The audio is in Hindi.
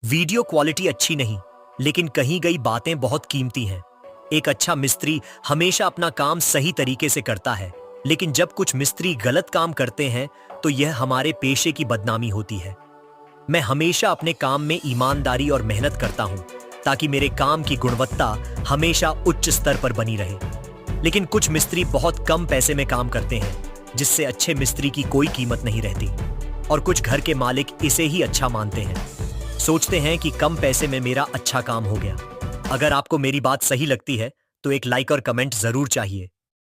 वीडियो क्वालिटी अच्छी नहीं, लेकिन कही गई बातें बहुत कीमती हैं। एक अच्छा मिस्त्री हमेशा अपना काम सही तरीके से करता है, लेकिन जब कुछ मिस्त्री गलत काम करते हैं तो यह हमारे पेशे की बदनामी होती है। मैं हमेशा अपने काम में ईमानदारी और मेहनत करता हूं, ताकि मेरे काम की गुणवत्ता हमेशा उच्च स्तर पर बनी रहे। लेकिन कुछ मिस्त्री बहुत कम पैसे में काम करते हैं, जिससे अच्छे मिस्त्री की कोई कीमत नहीं रहती, और कुछ घर के मालिक इसे ही अच्छा मानते हैं। सोचते हैं कि कम पैसे में मेरा अच्छा काम हो गया। अगर आपको मेरी बात सही लगती है तो एक लाइक और कमेंट जरूर चाहिए।